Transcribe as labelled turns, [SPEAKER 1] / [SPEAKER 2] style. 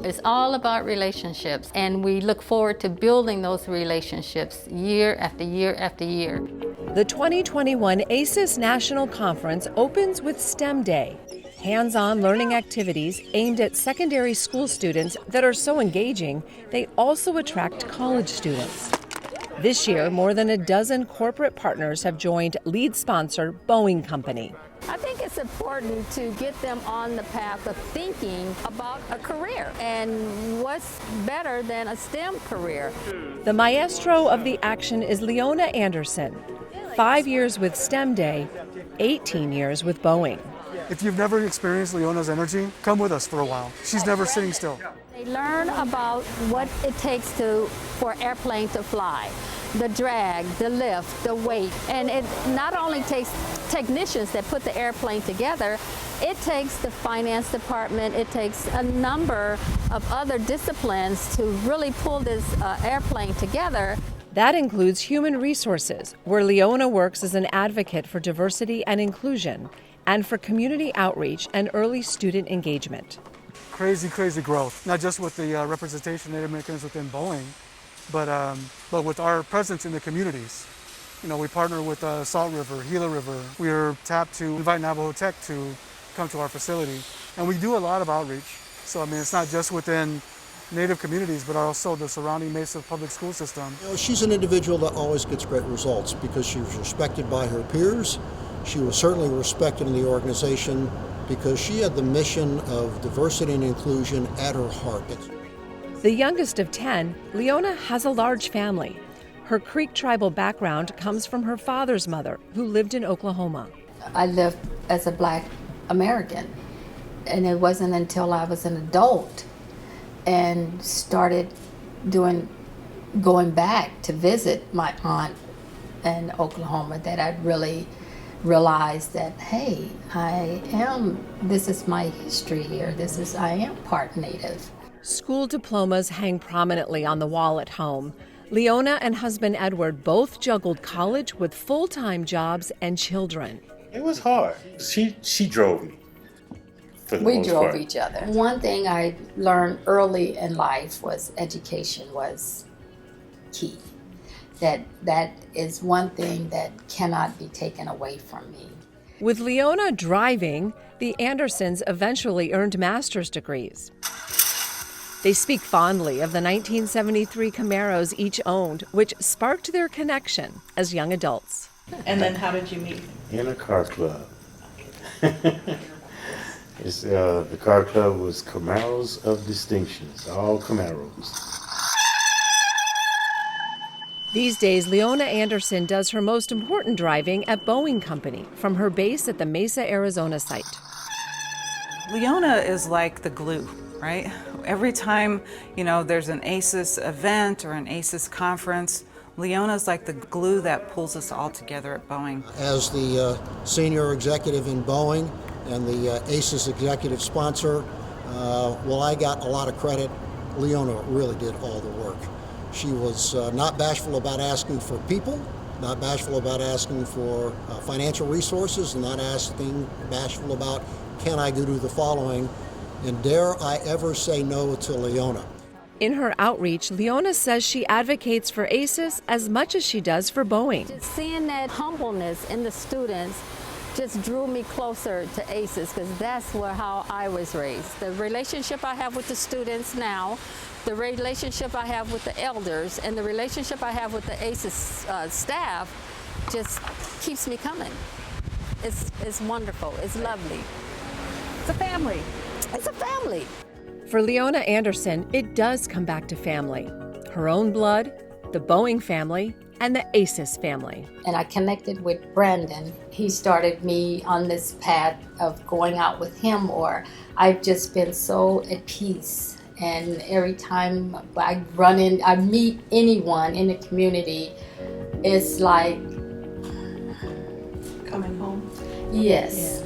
[SPEAKER 1] It's all about relationships, and we look forward to building those relationships year after year after year.
[SPEAKER 2] The 2021 AISES National Conference opens with STEM Day, hands-on learning activities aimed at secondary school students that are so engaging, they also attract college students. This year, more than a dozen corporate partners have joined lead sponsor Boeing Company.
[SPEAKER 1] I think it's important to get them on the path of thinking about a career, and what's better than a STEM career.
[SPEAKER 2] The maestro of the action is Leona Anderson. 5 years with STEM Day, 18 years with Boeing.
[SPEAKER 3] If you've never experienced Leona's energy, come with us for a while. She's never sitting still.
[SPEAKER 1] They learn about what it takes for an airplane to fly. The drag, the lift, the weight. And it not only takes technicians that put the airplane together, it takes the finance department, it takes a number of other disciplines to really pull this airplane together.
[SPEAKER 2] That includes human resources, where Leona works as an advocate for diversity and inclusion, and for community outreach and early student engagement.
[SPEAKER 3] Crazy, crazy growth, not just with the representation of Native Americans within Boeing, but with our presence in the communities. You know, we partner with Salt River, Gila River. We are tapped to invite Navajo Tech to come to our facility. And we do a lot of outreach. So, I mean, it's not just within Native communities, but also the surrounding Mesa public school system.
[SPEAKER 4] You know, she's an individual that always gets great results because she was respected by her peers. She was certainly respected in the organization because she had the mission of diversity and inclusion at her heart.
[SPEAKER 2] The youngest of 10, Leona has a large family. Her Creek tribal background comes from her father's mother, who lived in Oklahoma.
[SPEAKER 1] I lived as a Black American, and it wasn't until I was an adult and started going back to visit my aunt in Oklahoma that I really realized that, hey, this is my history here. I am part Native.
[SPEAKER 2] School diplomas hang prominently on the wall at home. Leona and husband Edward both juggled college with full-time jobs and children.
[SPEAKER 5] It was hard. She drove me.
[SPEAKER 1] We drove each other. One thing I learned early in life was education was key. That is one thing that cannot be taken away from me.
[SPEAKER 2] With Leona driving, the Andersons eventually earned master's degrees. They speak fondly of the 1973 Camaros each owned, which sparked their connection as young adults.
[SPEAKER 6] And then how did you meet?
[SPEAKER 5] In a car club. The car club was Camaros of Distinctions, all Camaros.
[SPEAKER 2] These days, Leona Anderson does her most important driving at Boeing Company from her base at the Mesa, Arizona site.
[SPEAKER 6] Leona is like the glue, right? Every time, there's an AISES event or an AISES conference, Leona's like the glue that pulls us all together at Boeing.
[SPEAKER 4] As the senior executive in Boeing and the AISES executive sponsor, while I got a lot of credit, Leona really did all the work. She was not bashful about asking for people, not bashful about asking for financial resources, and not bashful about, can I do the following, and dare I ever say no to Leona.
[SPEAKER 2] In her outreach, Leona says she advocates for AISES as much as she does for Boeing.
[SPEAKER 1] Just seeing that humbleness in the students just drew me closer to AISES, because that's how I was raised. The relationship I have with the students now, the relationship I have with the elders, and the relationship I have with the AISES staff just keeps me coming. It's wonderful. It's lovely.
[SPEAKER 6] It's a family.
[SPEAKER 1] It's a family.
[SPEAKER 2] For Leona Anderson, it does come back to family. Her own blood, the Boeing family, and the AISES family.
[SPEAKER 1] And I connected with Brandon. He started me on this path of going out with him, or I've just been so at peace. And every time I meet anyone in the community, it's like
[SPEAKER 6] coming home.
[SPEAKER 1] Yes.